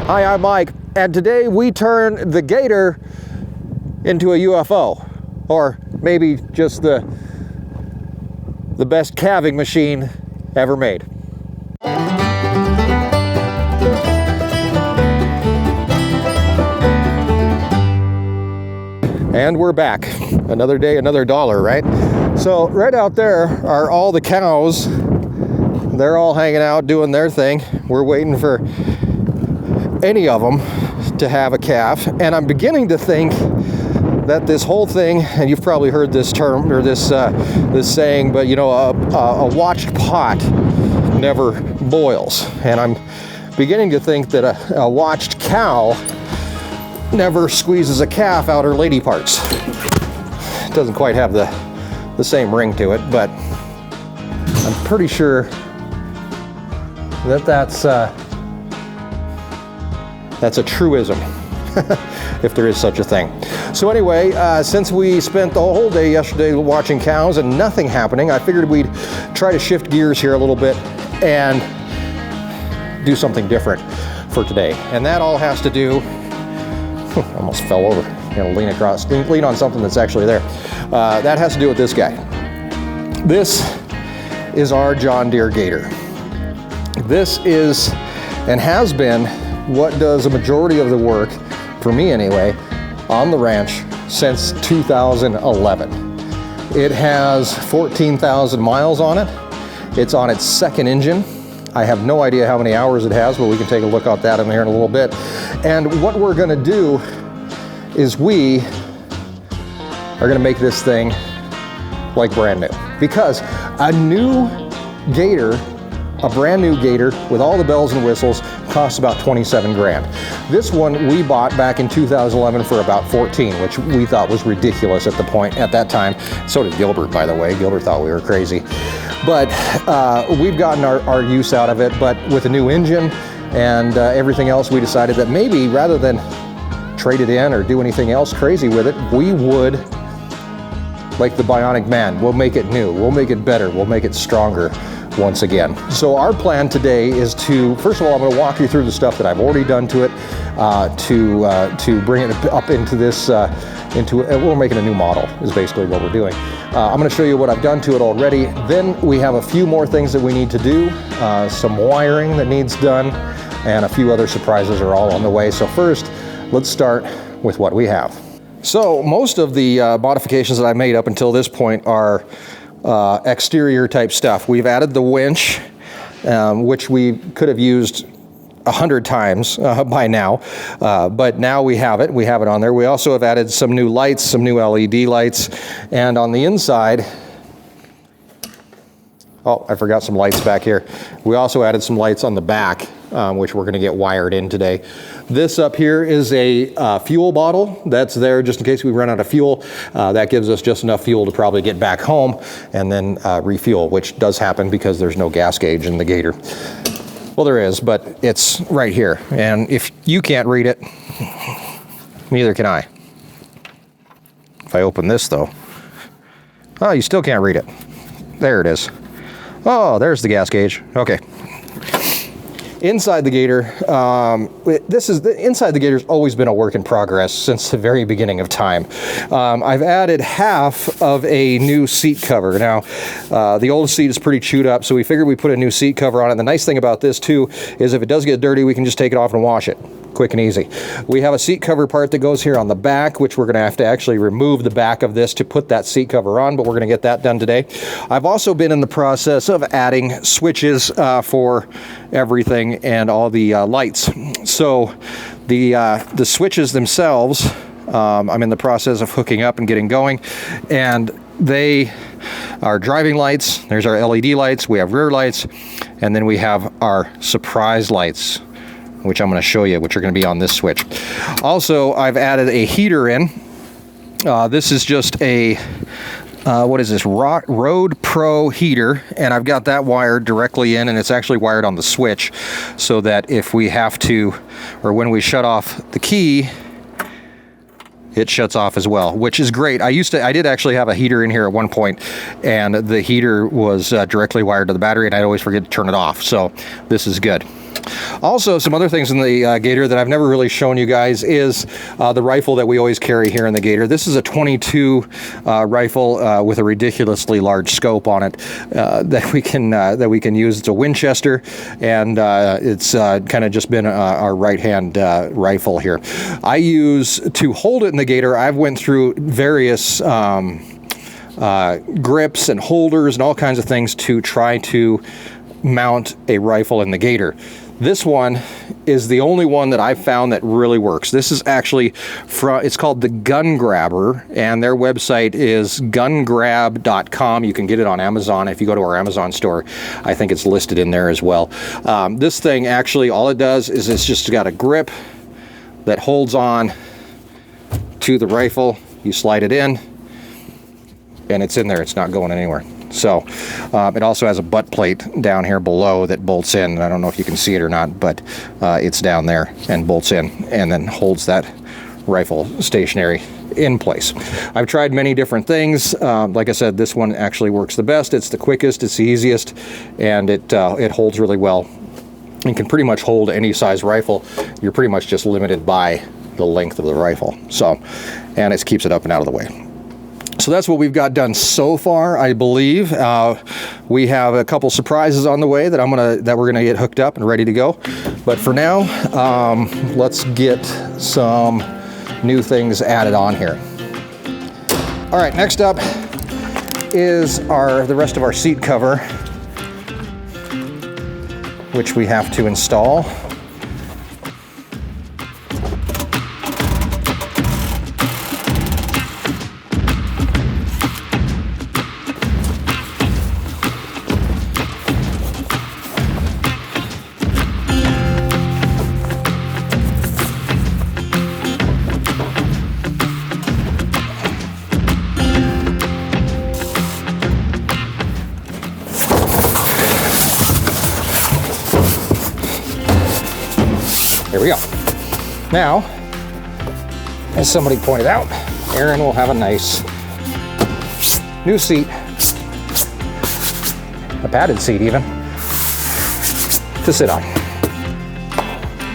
Hi, I'm Mike, and today we turn the Gator into a UFO, or maybe just the best calving machine ever made. And we're back. Another day, another dollar, right? So right out there are all the cows. They're all hanging out doing their thing. We're waiting for any of them to have a calf, and I'm beginning to think that this whole thing, and you've probably heard this term or this saying, but you know, a watched pot never boils, and I'm beginning to think that a watched cow never squeezes a calf out her lady parts. It doesn't quite have the same ring to it, but I'm pretty sure that that's a truism, if there is such a thing. So anyway, since we spent the whole day yesterday watching cows and nothing happening, I figured we'd try to shift gears here a little bit and do something different for today. And that all has to do, almost fell over, gonna lean on something that's actually there. That has to do with this guy. This is our John Deere Gator. This is, and has been, what does a majority of the work, for me anyway, on the ranch since 2011. It has 14,000 miles on it. It's on its second engine. I have no idea how many hours it has, but we can take a look at that in here in a little bit. And what we're gonna do is we are gonna make this thing like brand new. Because a new Gator, a brand new Gator with all the bells and whistles, costs about 27 grand. This one we bought back in 2011 for about 14, which we thought was ridiculous at that time. So did Gilbert, by the way. Gilbert thought we were crazy. But we've gotten our use out of it, but with a new engine and everything else, we decided that maybe rather than trade it in or do anything else crazy with it, we would, like the Bionic Man, we'll make it new, we'll make it better, we'll make it stronger once again. So our plan today is to, first of all, I'm going to walk you through the stuff that I've already done to it to bring it up into this, we're making a new model is basically what we're doing. I'm going to show you what I've done to it already. Then we have a few more things that we need to do, some wiring that needs done, and a few other surprises are all on the way. So first, let's start with what we have. So most of the modifications that I made up until this point are exterior type stuff. We've added the winch, which we could have used 100 times by now, but now we have it on there. We also have added some new lights, some new LED lights, and on the inside, oh, I forgot some lights back here. We also added some lights on the back, which we're going to get wired in today. This up here is a fuel bottle that's there just in case we run out of fuel. That gives us just enough fuel to probably get back home and then refuel, which does happen because there's no gas gauge in the Gator. Well, there is, but it's right here. And if you can't read it, neither can I. If I open this though, oh, you still can't read it. There it is. Oh, there's the gas gauge. Okay. Inside the Gator, inside the Gator's always been a work in progress since the very beginning of time. I've added half of a new seat cover. Now, the old seat is pretty chewed up, so we figured we'd put a new seat cover on it. And the nice thing about this too is if it does get dirty, we can just take it off and wash it. Quick and easy. We have a seat cover part that goes here on the back, which we're going to have to actually remove the back of this to put that seat cover on, but we're going to get that done today. I've also been in the process of adding switches for everything and all the lights. So the switches themselves, I'm in the process of hooking up and getting going, and they are driving lights. There's our LED lights. We have rear lights, and then we have our surprise lights, which I'm going to show you, which are going to be on this switch. Also, I've added a heater in. This is just a, what is this, Road Pro heater, and I've got that wired directly in, and it's actually wired on the switch, so that if we have to, or when we shut off the key, it shuts off as well, which is great. I did actually have a heater in here at one point, and the heater was directly wired to the battery, and I'd always forget to turn it off, so this is good. Also, some other things in the Gator that I've never really shown you guys is the rifle that we always carry here in the Gator. This is a 22 rifle with a ridiculously large scope on it that we can use. It's a Winchester, and it's kind of just been our right-hand rifle here. I use to hold it in the Gator. I've went through various grips and holders and all kinds of things to try to mount a rifle in the Gator. This one is the only one that I've found that really works. This is actually it's called the Gun Grabber, and their website is gungrab.com. You can get it on Amazon. If you go to our Amazon store, I think it's listed in there as well. This thing actually, all it does is it's just got a grip that holds on to the rifle. You slide it in, and it's in there. It's not going anywhere. So it also has a butt plate down here below that bolts in. I don't know if you can see it or not, but it's down there and bolts in and then holds that rifle stationary in place. I've tried many different things. Like I said, this one actually works the best. It's the quickest, it's the easiest, and it holds really well. You can pretty much hold any size rifle. You're pretty much just limited by the length of the rifle. So, and it keeps it up and out of the way. So that's what we've got done so far, I believe. We have a couple surprises on the way that we're gonna get hooked up and ready to go. But for now, let's get some new things added on here. All right, next up is the rest of our seat cover, which we have to install. There we go. Now, as somebody pointed out, Erin will have a nice new seat, a padded seat even, to sit on.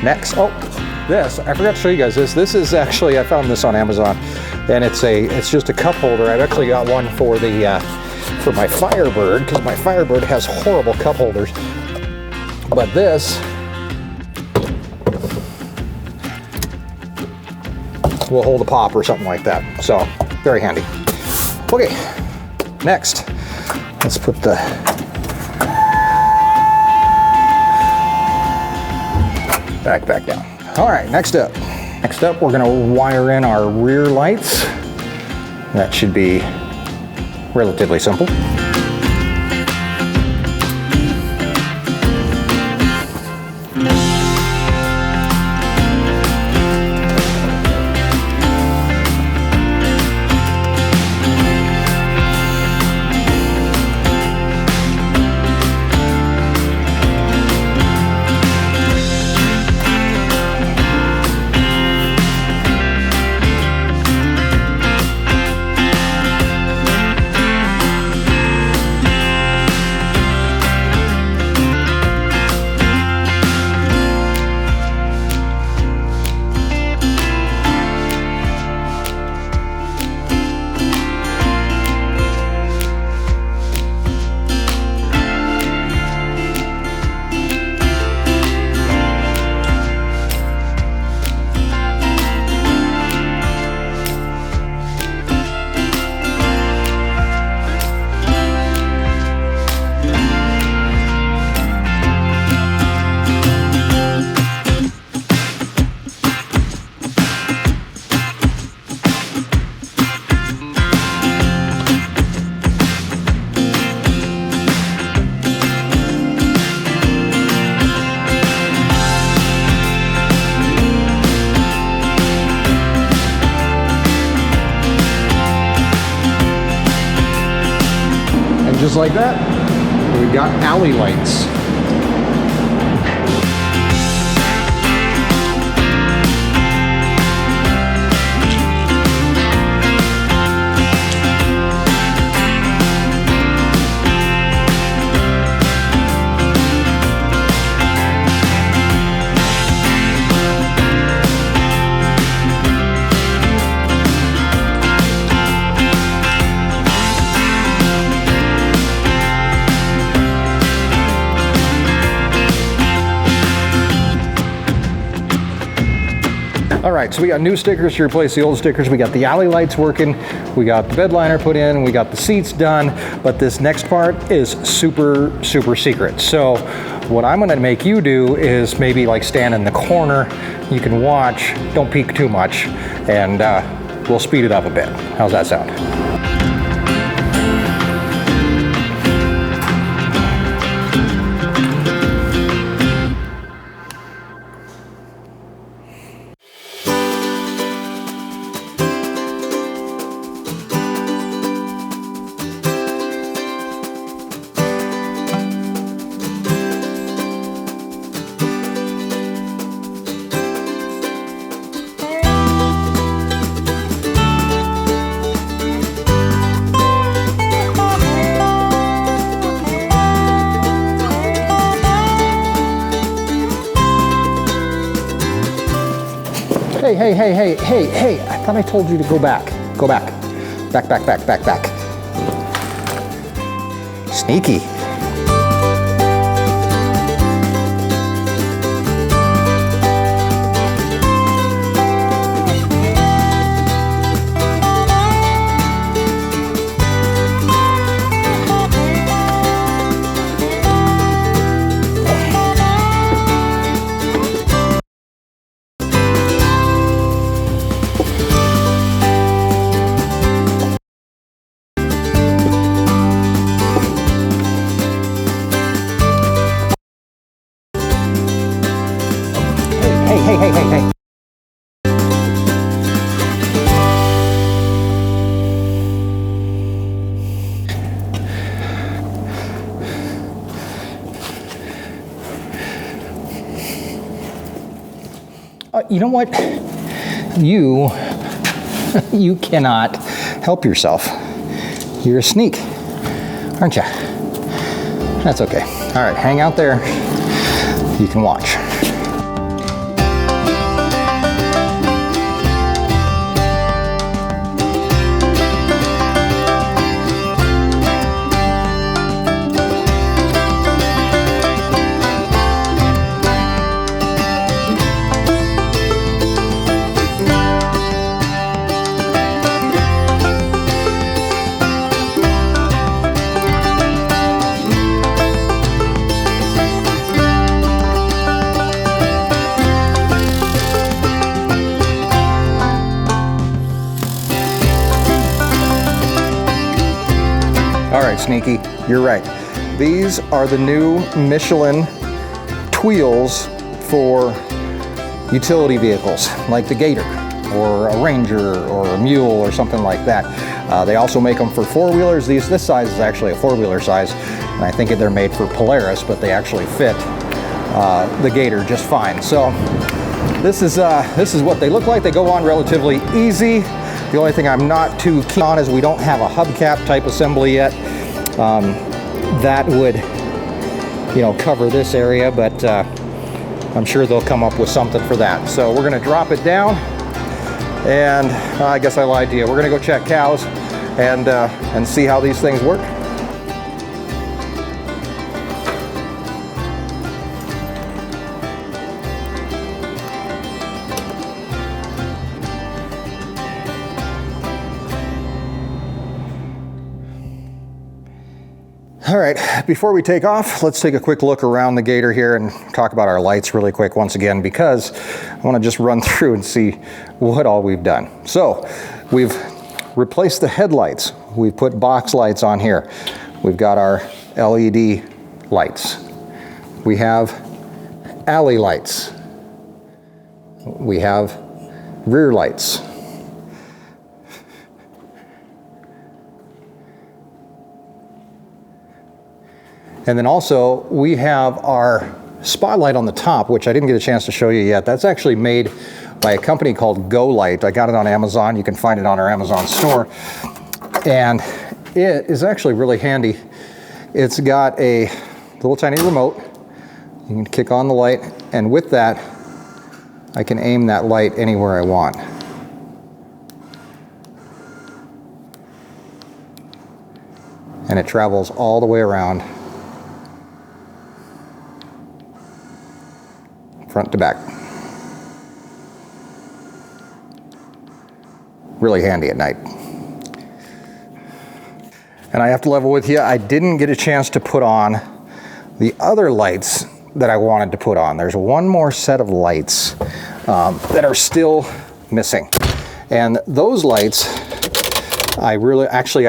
Next, this, I forgot to show you guys this. This is actually, I found this on Amazon, and it's just a cup holder. I've actually got one for my Firebird, because my Firebird has horrible cup holders. But this will hold a pop or something like that. So, very handy. Okay, next, let's put the back down. All right, next up, we're gonna wire in our rear lights. That should be relatively simple. Just like that, we've got alley lights. All right, so we got new stickers to replace the old stickers. We got the alley lights working. We got the bed liner put in. We got the seats done. But this next part is super, super secret. So what I'm gonna make you do is maybe like stand in the corner. You can watch, don't peek too much, and we'll speed it up a bit. How's that sound? Hey, I thought I told you to go back. Go back. Back. Sneaky. Hey. You know what? You cannot help yourself. You're a sneak, aren't you? That's okay. All right, hang out there. You can watch. All right, Sneaky, you're right. These are the new Michelin Tweels for utility vehicles, like the Gator, or a Ranger, or a Mule, or something like that. They also make them for four-wheelers. This size is actually a four-wheeler size, and I think they're made for Polaris, but they actually fit the Gator just fine. So this is what they look like. They go on relatively easy. The only thing I'm not too keen on is we don't have a hubcap type assembly yet. That would, cover this area, but I'm sure they'll come up with something for that. So we're gonna drop it down, and I guess I lied to you. We're gonna go check cows and see how these things work. All right, before we take off, let's take a quick look around the Gator here and talk about our lights really quick once again, because I want to just run through and see what all we've done. So we've replaced the headlights. We've put box lights on here. We've got our LED lights. We have alley lights. We have rear lights. And then also we have our spotlight on the top, which I didn't get a chance to show you yet. That's actually made by a company called Go Light. I got it on Amazon. You can find it on our Amazon store. And it is actually really handy. It's got a little tiny remote. You can kick on the light, and with that, I can aim that light anywhere I want. And it travels all the way around, front to back. really handy at night. And I have to level with you, I didn't get a chance to put on the other lights that I wanted to put on. There's one more set of lights that are still missing. And those lights, I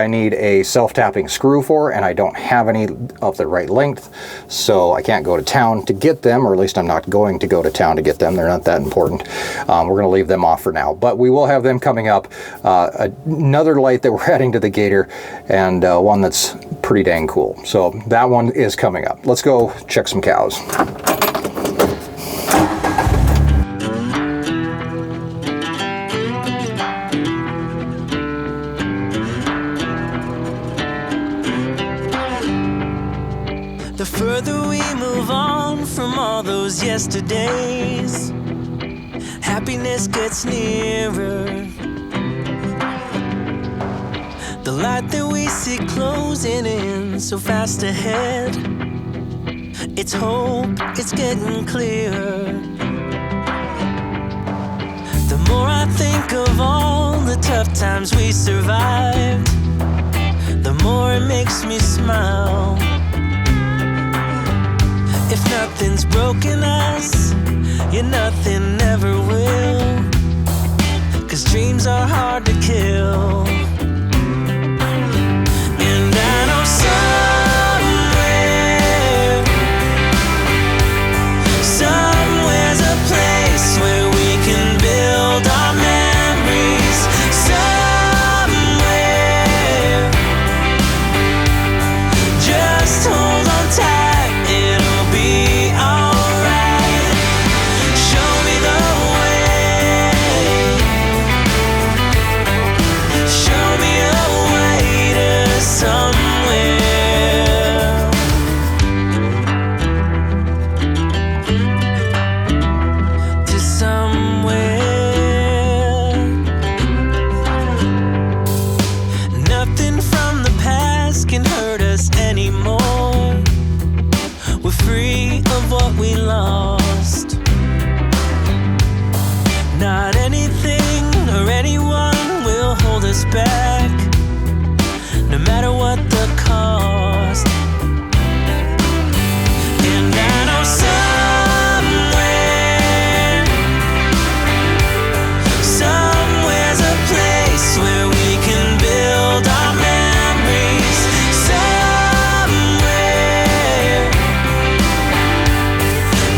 need a self-tapping screw for, and I don't have any of the right length, so I can't go to town to get them, or at least I'm not going to go to town to get them. They're not that important. We're going to leave them off for now, but we will have them coming up. Another light that we're adding to the Gator, and one that's pretty dang cool. So that one is coming up. Let's go check some cows. The further we move on from all those yesterdays, happiness gets nearer. The light that we see closing in so fast ahead, it's hope, it's getting clearer. The more I think of all the tough times we survived, the more it makes me smile. If nothing's broken us, yeah, nothing ever will. 'Cause dreams are hard to kill. And I know somewhere's a place where we can build our memories. Somewhere, just hold on tight. Back, no matter what the cost. And I know somewhere's a place where we can build our memories. Somewhere,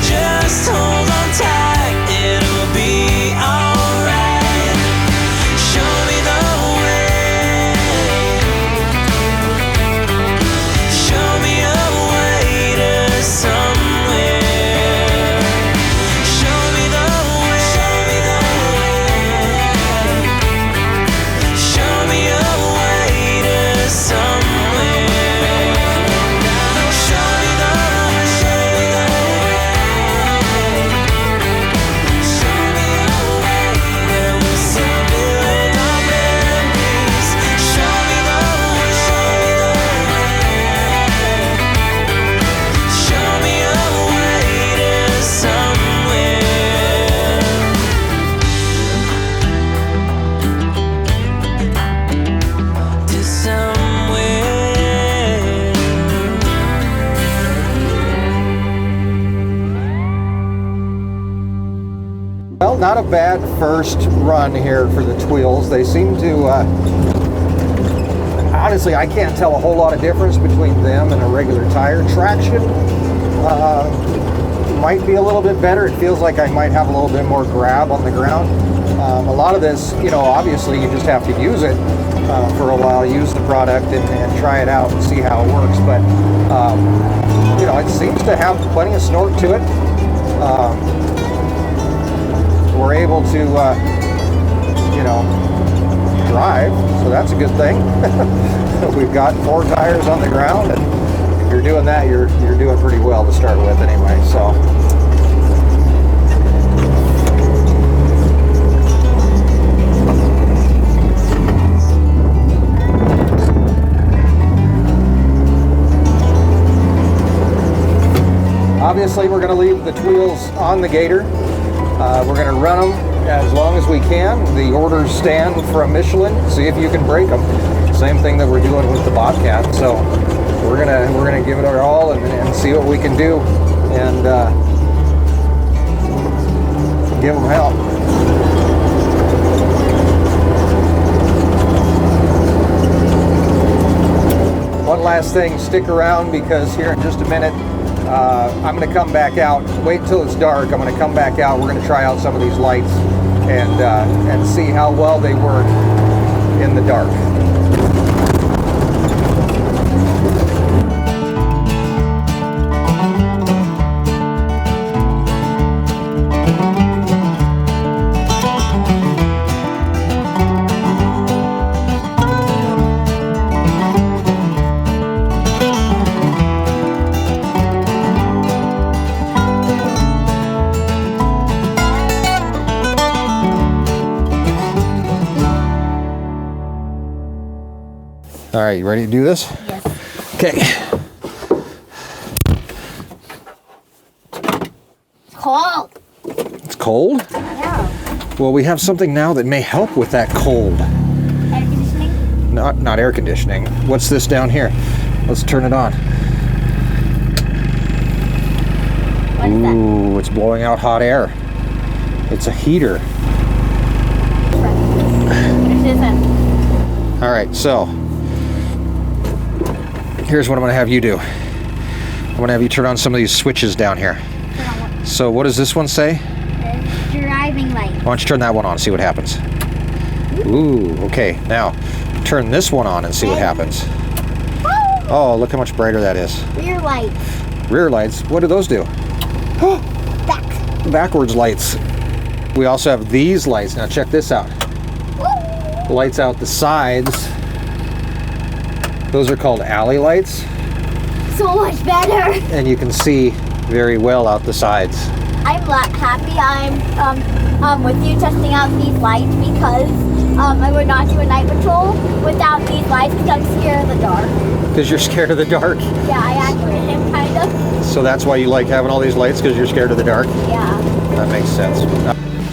just hold on tight, it'll be alright. Show me the Not a bad first run here for the Tweels. They seem to, honestly, I can't tell a whole lot of difference between them and a regular tire. Traction might be a little bit better. It feels like I might have a little bit more grab on the ground. A lot of this, you know, obviously you just have to use it for a while, use the product and try it out and see how it works. But, you know, it seems to have plenty of snort to it. We're able to, you know, drive, so that's a good thing. We've got 4 tires on the ground, and if you're doing that, you're doing pretty well to start with anyway, so. Obviously, we're going to leave the Tweels on the Gator. We're going to run them as long as we can. The orders stand from Michelin. See if you can break them. Same thing that we're doing with the Bobcat. So we're gonna give it our all and see what we can do and give them help. One last thing, stick around because here in just a minute, I'm going to come back out. Wait till it's dark. I'm going to come back out. We're going to try out some of these lights and see how well they work in the dark. All right, you ready to do this? Yes. Okay. It's cold. It's cold? Yeah. Well, we have something now that may help with that cold. Air conditioning? Not air conditioning. What's this down here? Let's turn it on. What is that? Ooh, it's blowing out hot air. It's a heater. It isn't. All right, so here's what I'm going to have you do. I'm going to have you turn on some of these switches down here. So what does this one say? Driving light. Why don't you turn that one on and see what happens? Ooh, okay. Now, turn this one on and see what happens. Oh, look how much brighter that is. Rear light. Rear lights, what do those do? Back. Backwards lights. We also have these lights. Now check this out. Lights out the sides. Those are called alley lights. So much better. And you can see very well out the sides. I'm happy I'm with you testing out these lights because I would not do a night patrol without these lights because I'm scared of the dark. Because you're scared of the dark? Yeah, I actually am kind of. So that's why you like having all these lights, because you're scared of the dark? Yeah. That makes sense.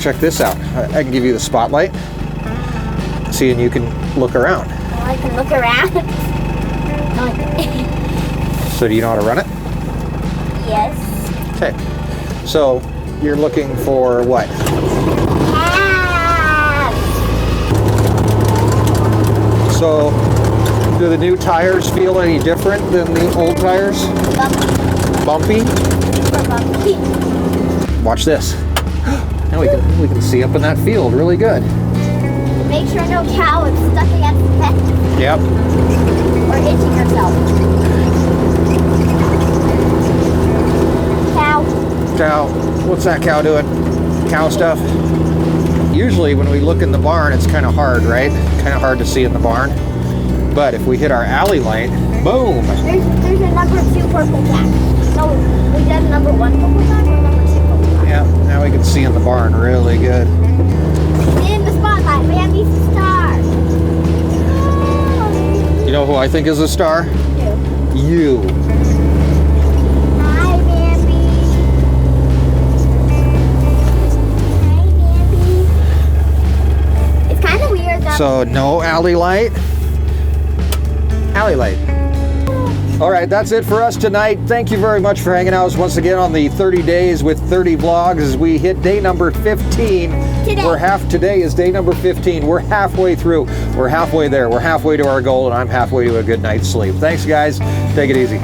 Check this out. I can give you the spotlight. See, and you can look around. Oh, I can look around. So do you know how to run it? Yes. Okay. So you're looking for what? So do the new tires feel any different than the old tires? Bumpy? Bumpy. Watch this. Now we can see up in that field really good. Make sure no cow is stuck against the fence. Yep. Or itching herself. Cow. Cow. What's that cow doing? Cow stuff? Usually when we look in the barn, it's kind of hard, right? Kind of hard to see in the barn. But if we hit our alley light, boom! There's a number 2 purple cat. No, we did number 1 purple cat or number 2 purple cat? Yeah, now we can see in the barn really good. In the spotlight, Bambi's a star. You know who I think is a star? Who? You. Hi, Bambi. Hi, Bambi. It's kind of weird though. So no alley light? Alley light. All right, that's it for us tonight. Thank you very much for hanging out with us once again on the 30 Days with 30 Vlogs as we hit day number 15. Today is day number 15. We're halfway through. We're halfway there. We're halfway to our goal, and I'm halfway to a good night's sleep. Thanks, guys. Take it easy.